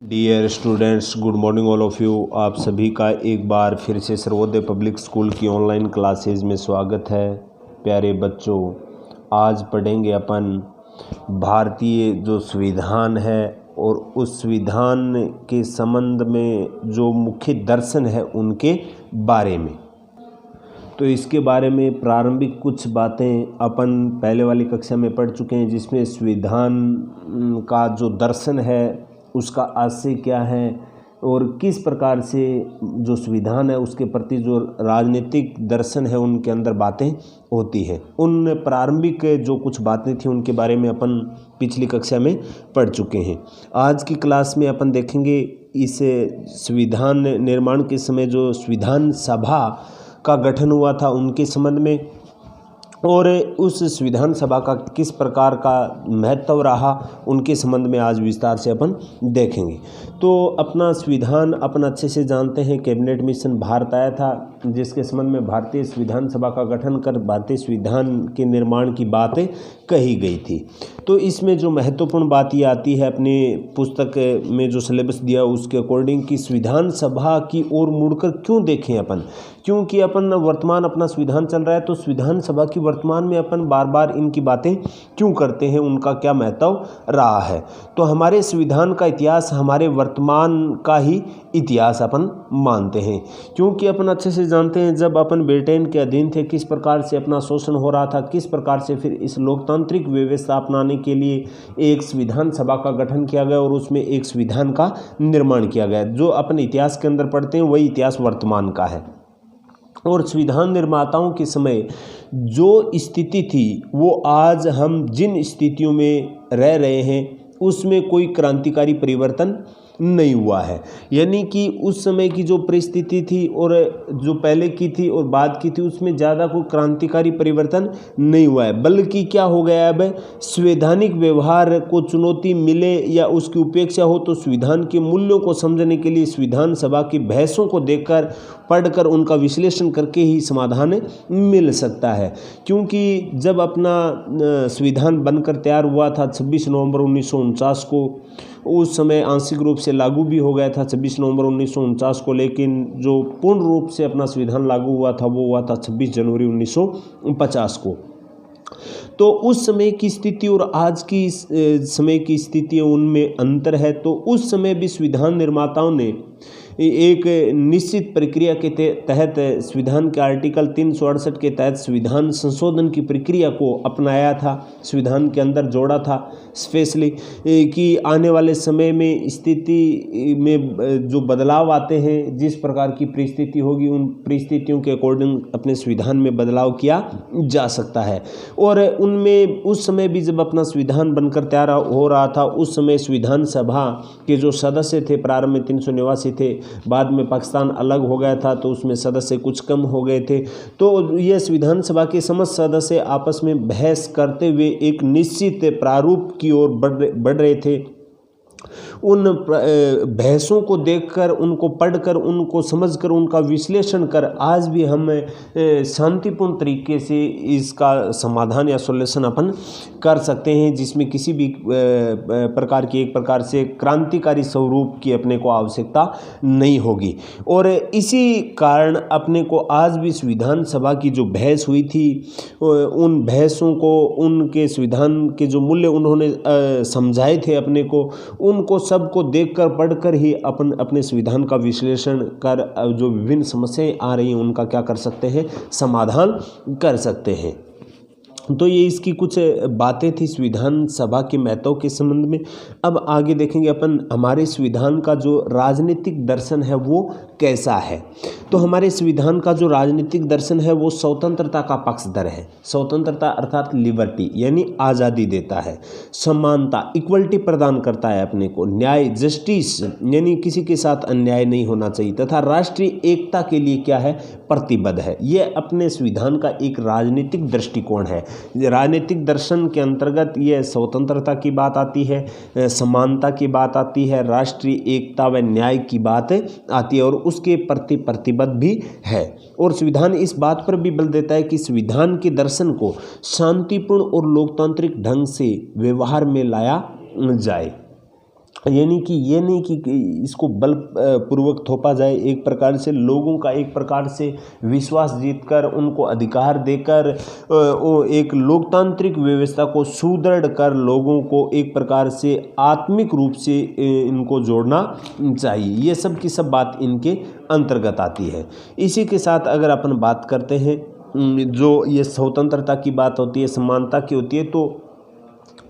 Dear students, good morning all of you. आप सभी का एक बार फिर से सर्वोदय पब्लिक स्कूल की ऑनलाइन क्लासेस में स्वागत है। प्यारे बच्चों, आज पढ़ेंगे अपन भारतीय जो संविधान है और उस संविधान के संबंध में जो मुख्य दर्शन है उनके बारे में। तो इसके बारे में प्रारंभिक कुछ बातें अपन पहले वाली कक्षा में पढ़ चुके हैं, जिसमें संविधान का जो दर्शन है उसका आशय क्या है और किस प्रकार से जो संविधान है उसके प्रति जो राजनीतिक दर्शन है उनके अंदर बातें होती है। उन प्रारंभिक जो कुछ बातें थी उनके बारे में अपन पिछली कक्षा में पढ़ चुके हैं। आज की क्लास में अपन देखेंगे इस संविधान निर्माण के समय जो संविधान सभा का गठन हुआ था उनके संबंध में, और उस संविधान सभा का किस प्रकार का महत्व रहा उनके संबंध में आज विस्तार से अपन देखेंगे। तो अपना संविधान अपन अच्छे से जानते हैं। कैबिनेट मिशन भारत आया था, जिसके संबंध में भारतीय संविधान सभा का गठन कर भारतीय संविधान के निर्माण की बातें कही गई थी। तो इसमें जो महत्वपूर्ण बात ये आती है, अपनी पुस्तक में जो सिलेबस दिया उसके अकॉर्डिंग कि संविधान सभा की ओर मुड़कर क्यों देखें अपन, क्योंकि अपन वर्तमान अपना संविधान चल रहा है तो संविधान सभा की वर्तमान में अपन बार बार इनकी बातें क्यों करते हैं, उनका क्या महत्व रहा है। तो हमारे संविधान का इतिहास हमारे वर्तमान का ही इतिहास अपन मानते हैं, क्योंकि अपन अच्छे से जानते हैं जब अपन ब्रिटेन के अधीन थे किस प्रकार से अपना शोषण हो रहा था, किस प्रकार से फिर इस लोकतांत्रिक व्यवस्था अपनाने के लिए एक संविधान सभा का गठन किया गया और उसमें एक संविधान का निर्माण किया गया। जो अपन इतिहास के अंदर पढ़ते हैं वही इतिहास वर्तमान का है। और संविधान निर्माताओं के समय जो स्थिति थी वो आज हम जिन स्थितियों में रह रहे हैं उसमें कोई क्रांतिकारी परिवर्तन नहीं हुआ है। यानी कि उस समय की जो परिस्थिति थी और जो पहले की थी और बाद की थी उसमें ज़्यादा कोई क्रांतिकारी परिवर्तन नहीं हुआ है, बल्कि क्या हो गया है, अब संवैधानिक व्यवहार को चुनौती मिले या उसकी उपेक्षा हो तो संविधान के मूल्यों को समझने के लिए संविधान सभा की बहसों को देखकर पढ़कर उनका विश्लेषण करके ही समाधान मिल सकता है। क्योंकि जब अपना संविधान बनकर तैयार हुआ था 26 नवंबर 1949 को, उस समय आंशिक रूप से लागू भी हो गया था 26 नवंबर 1949 को, लेकिन जो पूर्ण रूप से अपना संविधान लागू हुआ था वो हुआ था 26 जनवरी 1950 को। तो उस समय की स्थिति और आज की समय की स्थिति उनमें अंतर है। तो उस समय भी संविधान निर्माताओं ने एक निश्चित प्रक्रिया के तहत संविधान के आर्टिकल 368 के तहत संविधान संशोधन की प्रक्रिया को अपनाया था, संविधान के अंदर जोड़ा था स्पेशली कि आने वाले समय में स्थिति में जो बदलाव आते हैं, जिस प्रकार की परिस्थिति होगी उन परिस्थितियों के अकॉर्डिंग अपने संविधान में बदलाव किया जा सकता है। और उनमें उस समय भी जब अपना संविधान बनकर तैयार हो रहा था उस समय संविधान सभा के जो सदस्य थे प्रारंभ में 389 थे, बाद में पाकिस्तान अलग हो गया था तो उसमें सदस्य कुछ कम हो गए थे। तो यह संविधान सभा के समस्त सदस्य आपस में बहस करते हुए एक निश्चित प्रारूप की ओर बढ़ रहे थे। उन बहसों को देखकर, उनको पढ़कर, उनको समझकर, उनका विश्लेषण कर आज भी हम शांतिपूर्ण तरीके से इसका समाधान या सॉल्यूशन अपन कर सकते हैं, जिसमें किसी भी प्रकार की एक प्रकार से क्रांतिकारी स्वरूप की अपने को आवश्यकता नहीं होगी। और इसी कारण अपने को आज भी संविधान सभा की जो बहस हुई थी उन बहसों को, उनके संविधान के जो मूल्य उन्होंने समझाए थे अपने को, उनको सबको देखकर पढ़कर ही अपन अपने संविधान का विश्लेषण कर जो विभिन्न समस्याएं आ रही हैं उनका क्या कर सकते हैं, समाधान कर सकते हैं। तो ये इसकी कुछ बातें थी संविधान सभा के महत्व के संबंध में। अब आगे देखेंगे अपन हमारे संविधान का जो राजनीतिक दर्शन है वो कैसा है। तो हमारे संविधान का जो राजनीतिक दर्शन है वो स्वतंत्रता का पक्षधर है। स्वतंत्रता अर्थात लिबर्टी यानी आज़ादी देता है, समानता इक्वलिटी प्रदान करता है अपने को, न्याय जस्टिस यानी किसी के साथ अन्याय नहीं होना चाहिए, तथा राष्ट्रीय एकता के लिए क्या है, प्रतिबद्ध है। ये अपने संविधान का एक राजनीतिक दृष्टिकोण है। राजनीतिक दर्शन के अंतर्गत ये स्वतंत्रता की बात आती है, समानता की बात आती है, राष्ट्रीय एकता व न्याय की बात आती है और उसके प्रति प्रतिबद्ध भी है। और संविधान इस बात पर भी बल देता है कि संविधान के दर्शन को शांतिपूर्ण और लोकतांत्रिक ढंग से व्यवहार में लाया जाए। यानी कि ये नहीं कि इसको बल पूर्वक थोपा जाए, एक प्रकार से लोगों का एक प्रकार से विश्वास जीतकर उनको अधिकार देकर वो एक लोकतांत्रिक व्यवस्था को सुदृढ़ कर लोगों को एक प्रकार से आत्मिक रूप से इनको जोड़ना चाहिए। ये सब की सब बात इनके अंतर्गत आती है। इसी के साथ अगर अपन बात करते हैं जो ये स्वतंत्रता की बात होती है, समानता की होती है, तो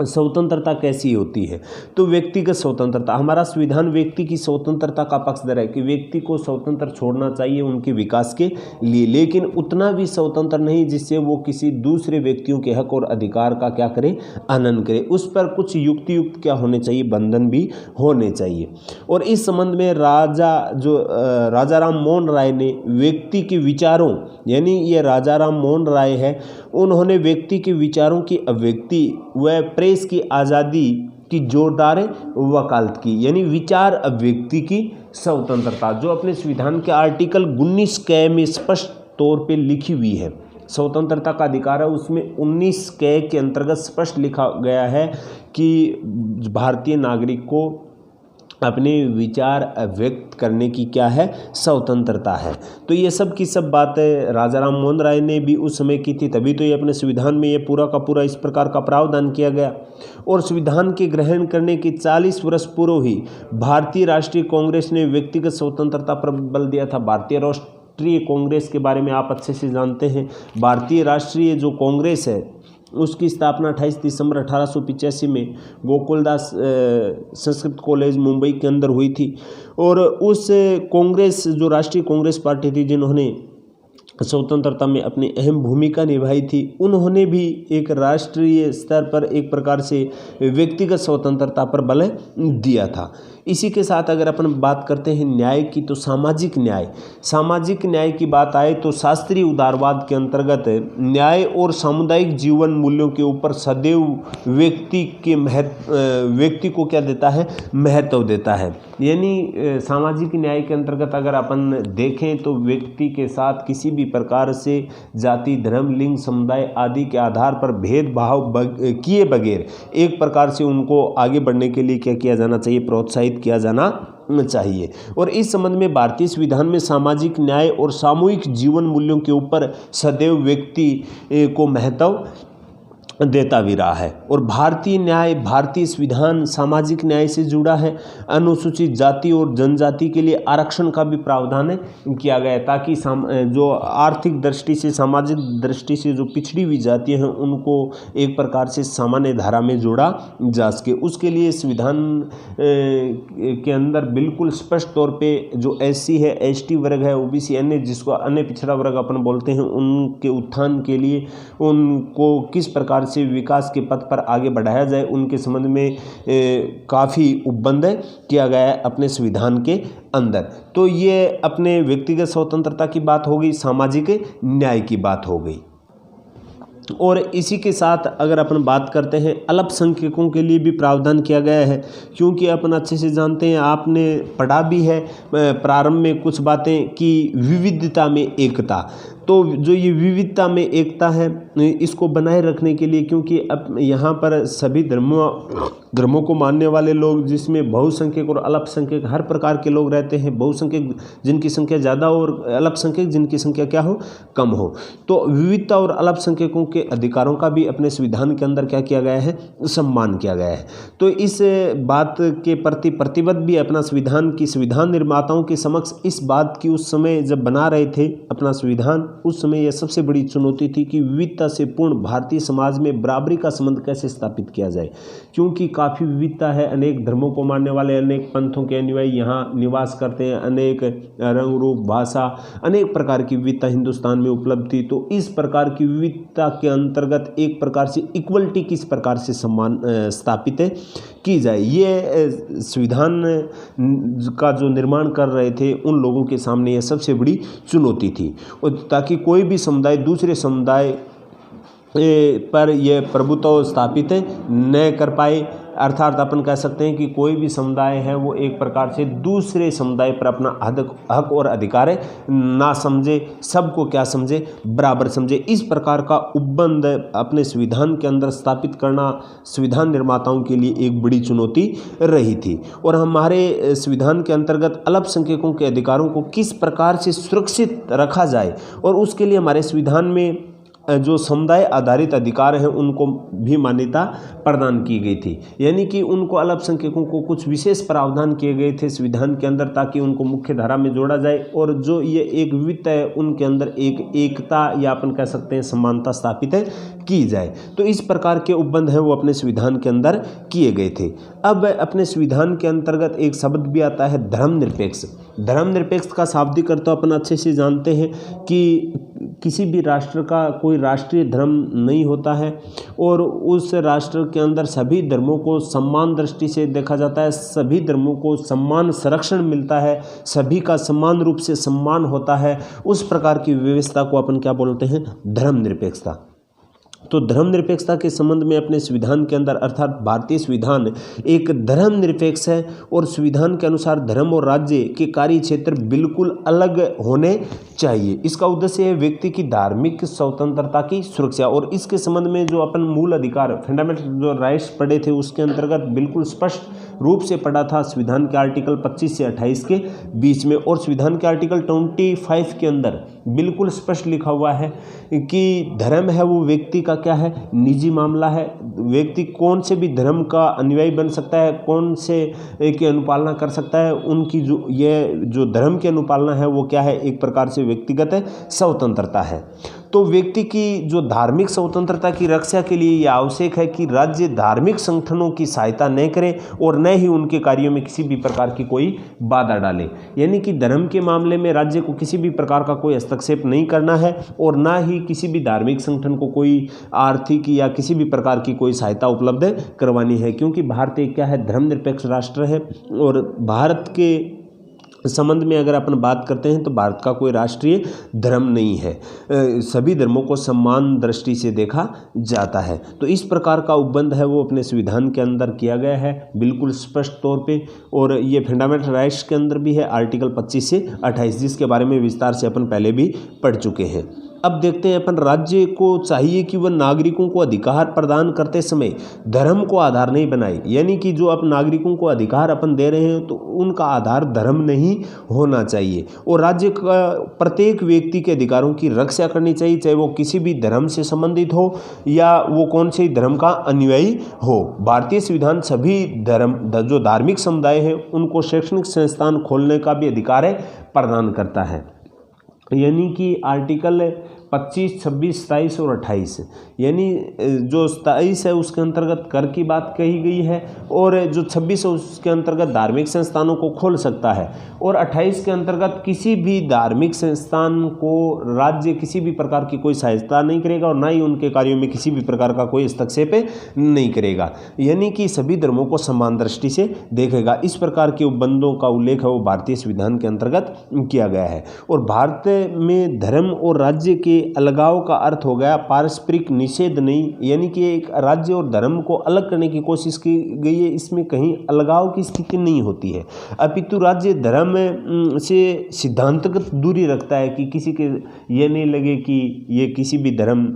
स्वतंत्रता कैसी होती है? तो व्यक्तिगत स्वतंत्रता, हमारा संविधान व्यक्ति की स्वतंत्रता का पक्षधर है कि व्यक्ति को स्वतंत्र छोड़ना चाहिए उनके विकास के लिए, लेकिन उतना भी स्वतंत्र नहीं जिससे वो किसी दूसरे व्यक्तियों के हक और अधिकार का क्या करे, हनन करे। उस पर कुछ युक्त क्या होने चाहिए, बंधन भी होने चाहिए। और इस संबंध में राजा राम मोहन राय ने व्यक्ति के विचारों, यानी ये राजा राम मोहन राय है, उन्होंने व्यक्ति के विचारों की अभिव्यक्ति व प्रेस की आज़ादी की जोरदार वकालत की, यानी विचार अभिव्यक्ति की स्वतंत्रता, जो अपने संविधान के आर्टिकल 19 क में स्पष्ट तौर पे लिखी हुई है। स्वतंत्रता का अधिकार है, उसमें 19 क के अंतर्गत स्पष्ट लिखा गया है कि भारतीय नागरिक को अपने विचार व्यक्त करने की क्या है, स्वतंत्रता है। तो ये सब की सब बातें राजा राम मोहन राय ने भी उस समय की थी, तभी तो ये अपने संविधान में ये पूरा का पूरा इस प्रकार का प्रावधान किया गया। और संविधान के ग्रहण करने के 40 वर्ष पूर्व ही भारतीय राष्ट्रीय कांग्रेस ने व्यक्तिगत स्वतंत्रता पर बल दिया था। भारतीय राष्ट्रीय कांग्रेस के बारे में आप अच्छे से जानते हैं। भारतीय राष्ट्रीय जो कांग्रेस है उसकी स्थापना 28 दिसंबर 1885 में गोकुलदास संस्कृत कॉलेज मुंबई के अंदर हुई थी। और उस कांग्रेस जो राष्ट्रीय कांग्रेस पार्टी थी, जिन्होंने स्वतंत्रता में अपनी अहम भूमिका निभाई थी, उन्होंने भी एक राष्ट्रीय स्तर पर एक प्रकार से व्यक्तिगत स्वतंत्रता पर बल दिया था। इसी के साथ अगर अपन बात करते हैं न्याय की, तो सामाजिक न्याय की बात आए तो शास्त्रीय उदारवाद के अंतर्गत न्याय और सामुदायिक जीवन मूल्यों के ऊपर सदैव व्यक्ति को क्या देता है, महत्व देता है। यानी सामाजिक न्याय के अंतर्गत अगर अपन देखें तो व्यक्ति के साथ किसी भी प्रकार से जाति, धर्म, लिंग, समुदाय आदि के आधार पर भेदभाव किए बगैर एक प्रकार से उनको आगे बढ़ने के लिए क्या किया जाना चाहिए, प्रोत्साहित किया जाना चाहिए। और इस संबंध में भारतीय संविधान में सामाजिक न्याय और सामूहिक जीवन मूल्यों के ऊपर सदैव व्यक्ति को महत्व देता भी रहा है। और भारतीय संविधान सामाजिक न्याय से जुड़ा है। अनुसूचित जाति और जनजाति के लिए आरक्षण का भी प्रावधान किया गया है, ताकि जो आर्थिक दृष्टि से, सामाजिक दृष्टि से जो पिछड़ी हुई जातियां हैं उनको एक प्रकार से सामान्य धारा में जोड़ा जा सके। उसके लिए संविधान के अंदर बिल्कुल स्पष्ट तौर पे जो SC है, ST वर्ग है, OBC अन्य, जिसको अन्य पिछड़ा वर्ग अपन बोलते हैं, उनके उत्थान के लिए उनको किस प्रकार से विकास के पथ पर आगे बढ़ाया जाए, उनके संबंध में काफ़ी उपबंध किया गया है अपने संविधान के अंदर। तो ये अपने व्यक्तिगत स्वतंत्रता की बात हो गई, सामाजिक न्याय की बात हो गई। और इसी के साथ अगर अपन बात करते हैं अल्पसंख्यकों के लिए भी प्रावधान किया गया है, क्योंकि अपन अच्छे से जानते हैं, आपने पढ़ा भी है प्रारंभ में कुछ बातें कि विविधता में एकता। तो जो ये विविधता में एकता है, इसको बनाए रखने के लिए, क्योंकि अब यहाँ पर सभी धर्मों को मानने वाले लोग, जिसमें बहुसंख्यक और अल्पसंख्यक हर प्रकार के लोग रहते हैं, बहुसंख्यक जिनकी संख्या ज़्यादा और अल्पसंख्यक जिनकी संख्या क्या हो, कम हो। तो विविधता और अल्पसंख्यकों के अधिकारों का भी अपने संविधान के अंदर क्या किया गया है, सम्मान किया गया है। तो इस बात के प्रति प्रतिबद्ध भी अपना संविधान निर्माताओं के समक्ष इस बात की उस समय जब बना रहे थे अपना संविधान, उस समय यह सबसे बड़ी चुनौती थी कि विविधता से पूर्ण भारतीय समाज में बराबरी का संबंध कैसे स्थापित किया जाए, क्योंकि काफ़ी विविधता है, अनेक धर्मों को मानने वाले, अनेक पंथों के अनुयायी यहाँ निवास करते हैं, अनेक रंग रूप भाषा, अनेक प्रकार की विविधता हिंदुस्तान में उपलब्ध थी। तो इस प्रकार की विविधता के अंतर्गत एक प्रकार से इक्वलिटी किस प्रकार से सम्मान स्थापित की जाए, ये संविधान का जो निर्माण कर रहे थे उन लोगों के सामने यह सबसे बड़ी चुनौती थी। और ताकि कोई भी समुदाय दूसरे समुदाय पर यह प्रभुत्व स्थापित न कर पाए, अर्थात अपन कह सकते हैं कि कोई भी समुदाय है वो एक प्रकार से दूसरे समुदाय पर अपना हक और अधिकार ना समझे, सबको क्या समझे, बराबर समझे। इस प्रकार का उपबंध अपने संविधान के अंदर स्थापित करना संविधान निर्माताओं के लिए एक बड़ी चुनौती रही थी। और हमारे संविधान के अंतर्गत अल्पसंख्यकों के अधिकारों को किस प्रकार से सुरक्षित रखा जाए, और उसके लिए हमारे संविधान में जो समुदाय आधारित अधिकार हैं उनको भी मान्यता प्रदान की गई थी। यानी कि उनको अल्पसंख्यकों को कुछ विशेष प्रावधान किए गए थे संविधान के अंदर, ताकि उनको मुख्य धारा में जोड़ा जाए, और जो ये एक वित्त है उनके अंदर एक एकता या अपन कह सकते हैं समानता स्थापित की जाए। तो इस प्रकार के उपबंध हैं वो अपने संविधान के अंदर किए गए थे। अब अपने संविधान के अंतर्गत एक शब्द भी आता है धर्मनिरपेक्ष। धर्मनिरपेक्ष का शाब्दिक अर्थ तो अपन अच्छे से जानते हैं कि किसी भी राष्ट्र का कोई राष्ट्रीय धर्म नहीं होता है, और उस राष्ट्र के अंदर सभी धर्मों को सम्मान दृष्टि से देखा जाता है, सभी धर्मों को सम्मान संरक्षण मिलता है, सभी का समान रूप से सम्मान होता है। उस प्रकार की व्यवस्था को अपन क्या बोलते हैं, धर्मनिरपेक्षता। तो धर्मनिरपेक्षता के संबंध में अपने संविधान के अंदर अर्थात भारतीय संविधान एक धर्मनिरपेक्ष है, और संविधान के अनुसार धर्म और राज्य के कार्य क्षेत्र बिल्कुल अलग होने चाहिए। इसका उद्देश्य है व्यक्ति की धार्मिक स्वतंत्रता की सुरक्षा। और इसके संबंध में जो अपन मूल अधिकार फंडामेंटल जो राइट्स पढ़े थे उसके अंतर्गत बिल्कुल स्पष्ट रूप से पढ़ा था संविधान के आर्टिकल 25 से 28 के बीच में। और संविधान के आर्टिकल 25 के अंदर बिल्कुल स्पष्ट लिखा हुआ है कि धर्म है वो व्यक्ति का क्या है, निजी मामला है। व्यक्ति कौन से भी धर्म का अनुयायी बन सकता है, कौन से की अनुपालना कर सकता है, उनकी जो धर्म की अनुपालना है वो क्या है, एक प्रकार से व्यक्तिगत स्वतंत्रता है। तो व्यक्ति की जो धार्मिक स्वतंत्रता की रक्षा के लिए यह आवश्यक है कि राज्य धार्मिक संगठनों की सहायता न करे और न ही उनके कार्यों में किसी भी प्रकार की कोई बाधा डाले। यानी कि धर्म के मामले में राज्य को किसी भी प्रकार का कोई हस्तक्षेप नहीं करना है, और ना ही किसी भी धार्मिक संगठन को कोई आर्थिक या किसी भी प्रकार की कोई सहायता उपलब्ध करवानी है, क्योंकि भारत एक क्या है, धर्मनिरपेक्ष राष्ट्र है। और भारत के संबंध में अगर अपन बात करते हैं तो भारत का कोई राष्ट्रीय धर्म नहीं है, सभी धर्मों को समान दृष्टि से देखा जाता है। तो इस प्रकार का उपबंध है वो अपने संविधान के अंदर किया गया है बिल्कुल स्पष्ट तौर पे, और ये फंडामेंटल राइट्स के अंदर भी है आर्टिकल 25 से 28, जिसके बारे में विस्तार से अपन पहले भी पढ़ चुके हैं। अब देखते हैं अपन, राज्य को चाहिए कि वह नागरिकों को अधिकार प्रदान करते समय धर्म को आधार नहीं बनाए। यानी कि जो अपन नागरिकों को अधिकार अपन दे रहे हैं तो उनका आधार धर्म नहीं होना चाहिए, और राज्य का प्रत्येक व्यक्ति के अधिकारों की रक्षा करनी चाहिए, चाहे वो किसी भी धर्म से संबंधित हो या वो कौन से धर्म का अनुयायी हो। भारतीय संविधान सभी धर्म जो धार्मिक समुदाय हैं उनको शैक्षणिक संस्थान खोलने का भी अधिकार प्रदान करता है। यानी कि आर्टिकल 25, 26, 27 और 28, यानी जो 27 है उसके अंतर्गत कर की बात कही गई है, और जो 26 है उसके अंतर्गत धार्मिक संस्थानों को खोल सकता है, और 28 के अंतर्गत किसी भी धार्मिक संस्थान को राज्य किसी भी प्रकार की कोई सहायता नहीं करेगा, और ना ही उनके कार्यों में किसी भी प्रकार का कोई हस्तक्षेप नहीं करेगा। यानी कि सभी धर्मों को समान दृष्टि से देखेगा। इस प्रकार के उपबंधों का उल्लेख है वो भारतीय संविधान के अंतर्गत किया गया है। और भारत में धर्म और राज्य के अलगाव का अर्थ हो गया पारस्परिक निषेध नहीं, यानी कि एक राज्य और धर्म को अलग करने की कोशिश की गई है, इसमें कहीं अलगाव की स्थिति नहीं होती है, अपितु राज्य धर्म से सिद्धांतगत दूरी रखता है कि किसी के ये नहीं लगे कि ये किसी भी धर्म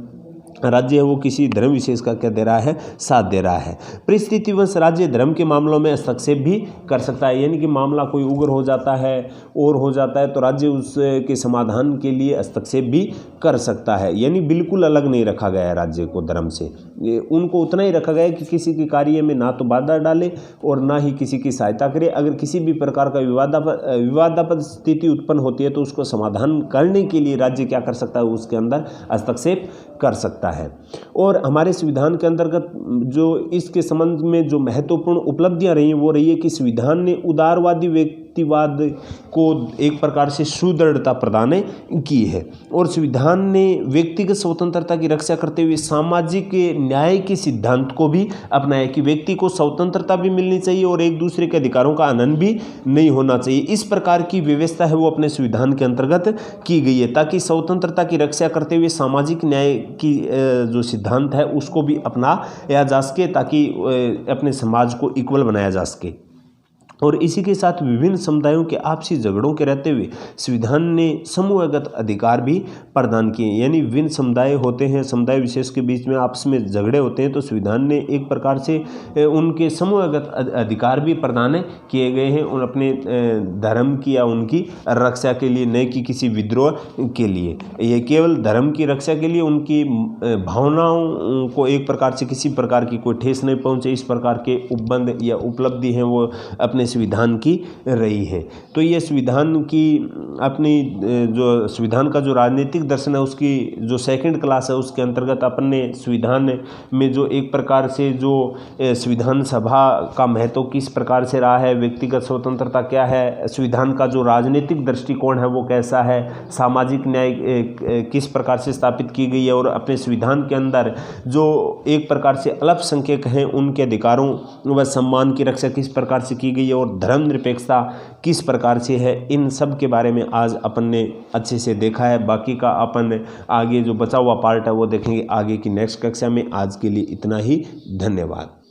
राज्य है वो किसी धर्म विशेष का क्या दे रहा है, साथ दे रहा है। परिस्थितिवश राज्य धर्म के मामलों में हस्तक्षेप भी कर सकता है, यानी कि मामला कोई उग्र हो जाता है और हो जाता है तो राज्य उसके समाधान के लिए हस्तक्षेप भी कर सकता है। यानी बिल्कुल अलग नहीं रखा गया है राज्य को धर्म से, उनको उतना ही रखा गया है कि किसी के कार्य में ना तो बाधा डाले और ना ही किसी की सहायता करे। अगर किसी भी प्रकार का विवादास्पद स्थिति उत्पन्न होती है तो उसको समाधान करने के लिए राज्य क्या कर सकता है, उसके अंदर हस्तक्षेप कर सकता है। और हमारे संविधान के अंतर्गत जो इसके संबंध में जो महत्वपूर्ण उपलब्धियां रही हैं वो रही है कि संविधान ने उदारवादी व्यक्तिवाद को एक प्रकार से सुदृढ़ता प्रदान की है। और संविधान ने व्यक्तिगत स्वतंत्रता की रक्षा करते हुए सामाजिक न्याय के सिद्धांत को भी अपनाया कि व्यक्ति को स्वतंत्रता भी मिलनी चाहिए और एक दूसरे के अधिकारों का हनन भी नहीं होना चाहिए। इस प्रकार की व्यवस्था है वो अपने संविधान के अंतर्गत की गई है, ताकि स्वतंत्रता की रक्षा करते हुए सामाजिक न्याय की जो सिद्धांत है उसको भी अपनाया जा सके, ताकि अपने समाज को इक्वल बनाया जा सके। और इसी के साथ विभिन्न समुदायों के आपसी झगड़ों के रहते हुए संविधान ने समूहगत अधिकार भी प्रदान किए। यानी विभिन्न समुदाय होते हैं, समुदाय विशेष के बीच में आपस में झगड़े होते हैं, तो संविधान ने एक प्रकार से उनके समूहगत अधिकार भी प्रदान किए गए हैं उन अपने धर्म की या उनकी रक्षा के लिए, न कि किसी विद्रोह के लिए। ये केवल धर्म की रक्षा के लिए उनकी भावनाओं को एक प्रकार से किसी प्रकार की कोई ठेस नहीं पहुँचे, इस प्रकार के उपबंध या उपलब्धि हैं वो अपने संविधान की रही है। तो ये संविधान की अपनी जो संविधान का जो राजनीतिक दर्शन है उसकी जो सेकंड क्लास है उसके अंतर्गत अपने संविधान में जो एक प्रकार से जो संविधान सभा का महत्व किस प्रकार से रहा है, व्यक्तिगत स्वतंत्रता क्या है, संविधान का जो राजनीतिक दृष्टिकोण है वो कैसा है, सामाजिक न्याय किस प्रकार से स्थापित की गई है, और अपने संविधान के अंदर जो एक प्रकार से अल्पसंख्यक हैं उनके अधिकारों व सम्मान की रक्षा किस प्रकार से की गई है और धर्मनिरपेक्षता किस प्रकार से है, इन सब के बारे में आज अपन ने अच्छे से देखा है। बाकी का अपन आगे जो बचा हुआ पार्ट है वो देखेंगे आगे की नेक्स्ट कक्षा में। आज के लिए इतना ही, धन्यवाद।